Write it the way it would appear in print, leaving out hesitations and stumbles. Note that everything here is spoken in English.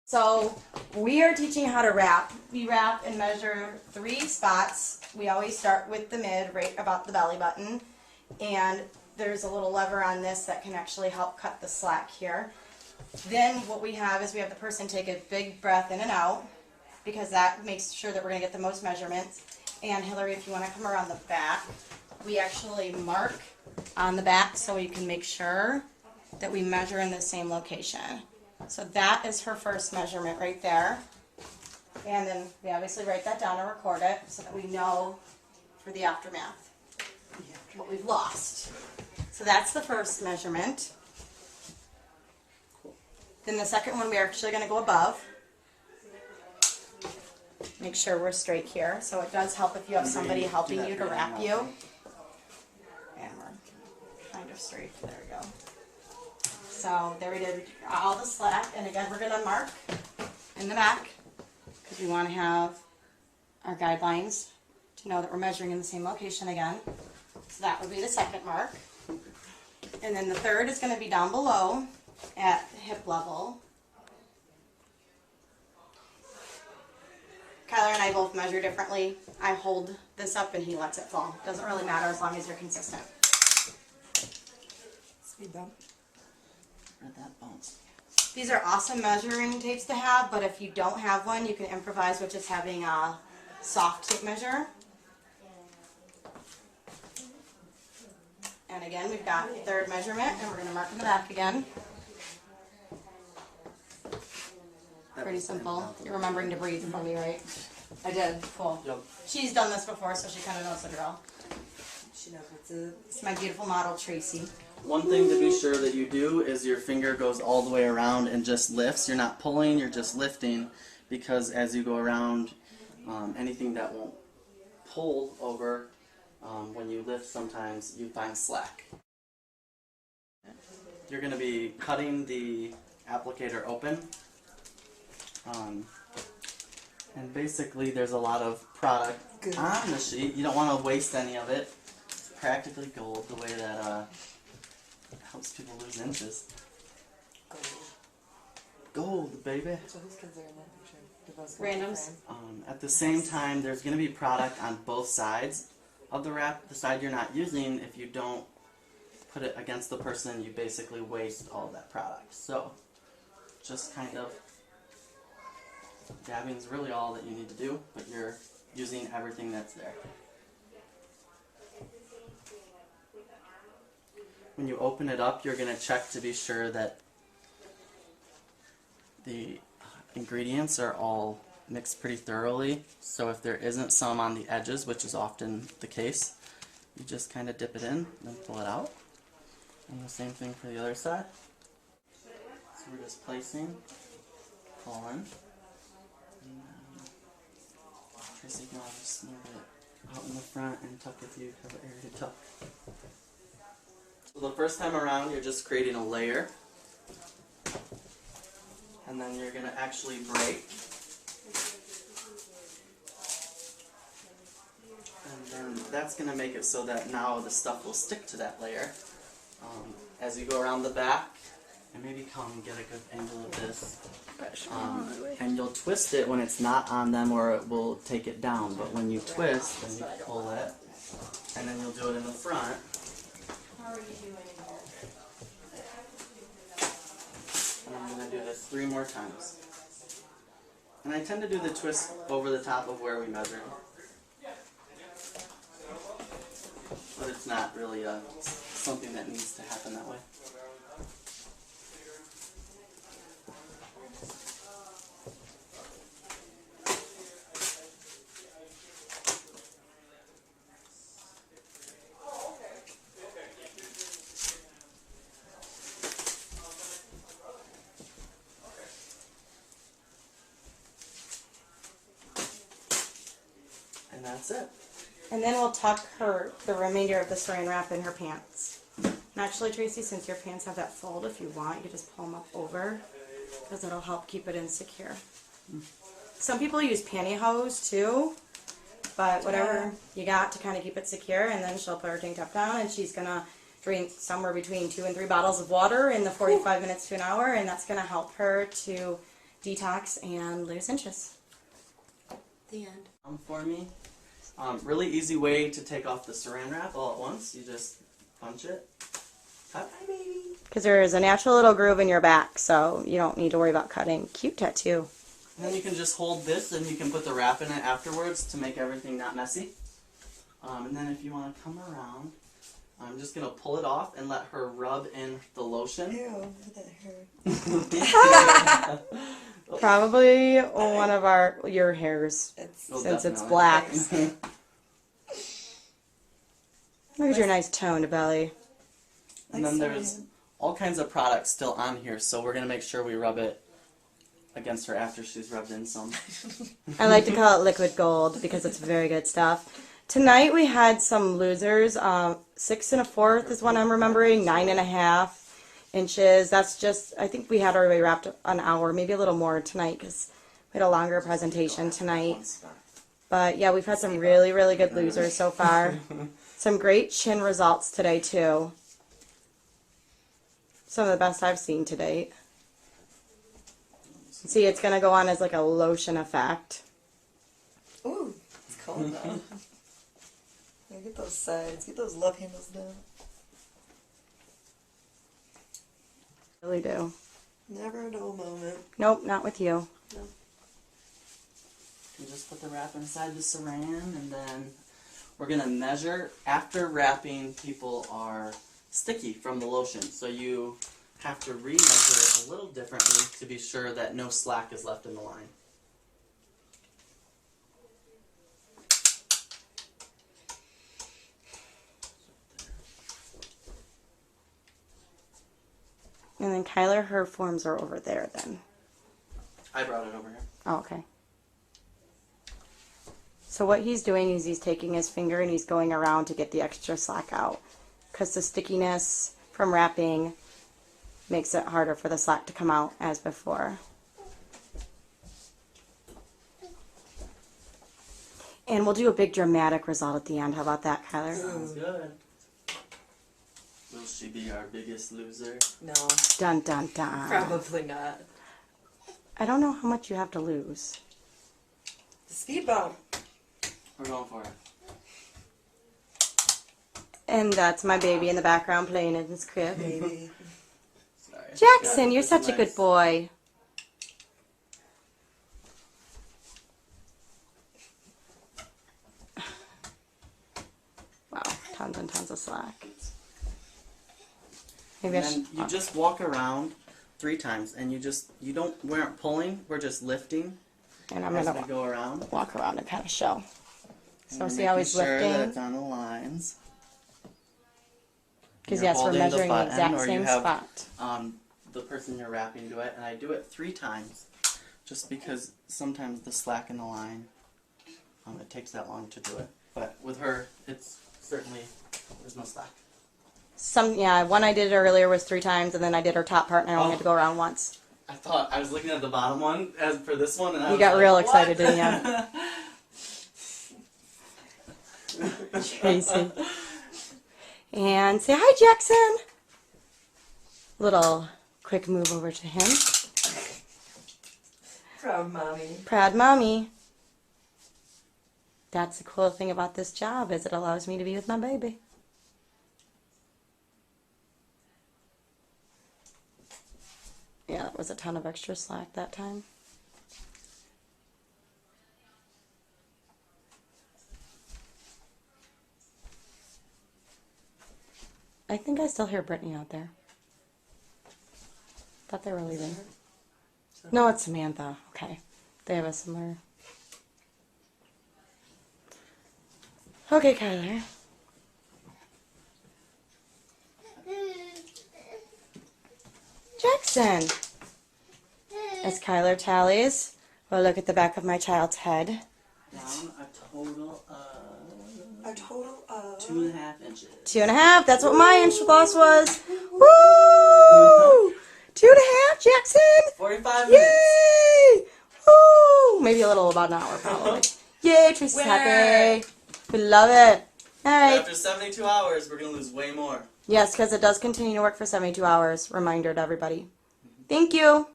So we are teaching how to wrap. We wrap and measure 3 spots. We always start with the mid, right about the belly button. And there's a little lever on this that can actually help cut the slack here. Then what we have is we have the person take a big breath in and out, because that makes sure that we're going to get the most measurements. And Hillary, if you want to come around the back, we actually mark on the back so you can make sure that we measure in the same location. So that is her first measurement right there. And then we obviously write that down and record it so that we know for the aftermath what we've lost. So that's the first measurement. Then the second one, we're actually going to go above. Make sure we're straight here. So it does help if you have somebody helping you to wrap you. And we're kind of straight. There we go. So there we did all the slack. And again, we're going to mark in the back because we want to have our guidelines to know that we're measuring in the same location again. So that would be the second mark. And then the third is going to be down below at hip level. Kyler and I both measure differently. I hold this up and he lets it fall. Doesn't really matter as long as you're consistent. Speed bump. Or that bounce. These are awesome measuring tapes to have, but if you don't have one, you can improvise with just having a soft tape measure. And again, we've got third measurement, and we're going to mark in the back again. Pretty simple. You're remembering to breathe for me, right? I did. Cool. Yep. She's done this before, so she kind of knows the drill. She knows what's it. It's my beautiful model, Tracy. One thing to be sure that you do is your finger goes all the way around and just lifts. You're not pulling, you're just lifting, because as you go around, anything that won't pull over, when you lift sometimes you find slack. You're going to be cutting the applicator open. And basically there's a lot of product on the sheet. You don't want to waste any of it. It's practically gold, the way that helps people lose inches. Gold, baby. So whose kids are in that picture? Do those Randoms. At the same time, there's going to be product on both sides of the wrap. The side you're not using, if you don't put it against the person, you basically waste all that product. So just kind of dabbing is really all that you need to do, but you're using everything that's there. When you open it up, you're going to check to be sure that the ingredients are all mixed pretty thoroughly. So if there isn't some on the edges, which is often the case, you just kind of dip it in, then pull it out. And the same thing for the other side. So we're just placing, pulling. Tracy, you can just move it out in the front and tuck if you have an area to tuck. So the first time around, you're just creating a layer. And then you're going to actually break. And then that's going to make it so that now the stuff will stick to that layer. As you go around the back, and maybe come and get a good angle of this. And you'll twist it when it's not on them, or it will take it down. But when you twist, then you pull it, and then you'll do it in the front. How are you doing And I'm going to do this 3 more times. And I tend to do the twist over the top of where we measured. But it's not really something that needs to happen that way. And that's it. And then we'll tuck the remainder of the saran wrap in her pants. And actually, Tracy, since your pants have that fold, if you want, you can just pull them up over, because it'll help keep it insecure. Some people use pantyhose too, but whatever you got to kind of keep it secure. And then she'll put her tank top down, and she's gonna drink somewhere between 2 and 3 bottles of water in the 45 minutes to an hour, and that's gonna help her to detox and lose inches. The end. For me, really easy way to take off the saran wrap all at once. You just punch it. Hi, baby. Because there is a natural little groove in your back, so you don't need to worry about cutting. Cute tattoo. And then you can just hold this and you can put the wrap in it afterwards to make everything not messy. And then if you want to come around, I'm just going to pull it off and let her rub in the lotion. Ew, look at that hair. Probably one of your hairs, It's since it's definitely. black. Look at your nice toned belly. And then there's all kinds of products still on here, so we're going to make sure we rub it against her after she's rubbed in some. I like to call it liquid gold because it's very good stuff. Tonight we had some losers. 6 1/4 is what I'm remembering. 9 1/2 inches. That's just, I think we had already wrapped an hour, maybe a little more tonight because we had a longer presentation tonight. But yeah, we've had some really, really good losers so far. Some great chin results today too. Some of the best I've seen to date. See, it's going to go on as like a lotion effect. Ooh, it's cold though. Yeah, get those sides, get those love handles down. Really do. Never a dull moment. Nope, not with you. You just put the wrap inside the saran, and then we're going to measure. After wrapping, people are sticky from the lotion, so you have to re-measure it a little differently to be sure that no slack is left in the line. And then Kyler, her forms are over there then. I brought it over here. Oh, okay. So what he's doing is he's taking his finger and he's going around to get the extra slack out. Because the stickiness from wrapping makes it harder for the slack to come out as before. And we'll do a big dramatic result at the end. How about that, Kyler? Sounds good. Will she be our biggest loser? No, Dun, dun, dun. probably not. I don't know how much you have to lose. The speed bump. We're going for it. And that's my baby in the background playing in his crib. Baby. Sorry. Jackson, Yeah, you're it's such a good nice. boy. Wow, tons and tons of slack. Maybe I And should. then you just walk around 3 times, and we aren't pulling, we're just lifting And I'm as we gonna go around. walk around and kind of show. And So we're see how making he's sure that lifting? it's on the lines. Because You're yes, we're holding the measuring the button, exact or you same have, spot. The person you're wrapping do it, and I do it 3 times, just because sometimes the slack in the line, it takes that long to do it. But with her, it's certainly, there's no slack. One I did earlier was 3 times, and then I did her top part, and I only Oh. had to go around once. I was looking at the bottom one as for this one, and I You was got like, real "What?" excited, didn't you? Tracy. And say hi, Jackson. Little quick move over to him. Proud mommy. Proud mommy. That's the cool thing about this job is it allows me to be with my baby. Yeah, that was a ton of extra slack that time. I think I still hear Brittany out there. Thought they were leaving. No, it's Samantha. Okay. They have a similar. Okay, Kyler. Jackson. As Kyler tallies, we'll look at the back of my child's head. Down a total of A total of 2.5 inches. 2.5. That's what my inch loss was. Woo! 2.5, Jackson. 45 minutes. Yay! Woo! Maybe a little, about an hour, probably. Yay, Tracy's Winner. happy. We love it. All right. After 72 hours, we're going to lose way more. Yes, because it does continue to work for 72 hours. Reminder to everybody. Thank you.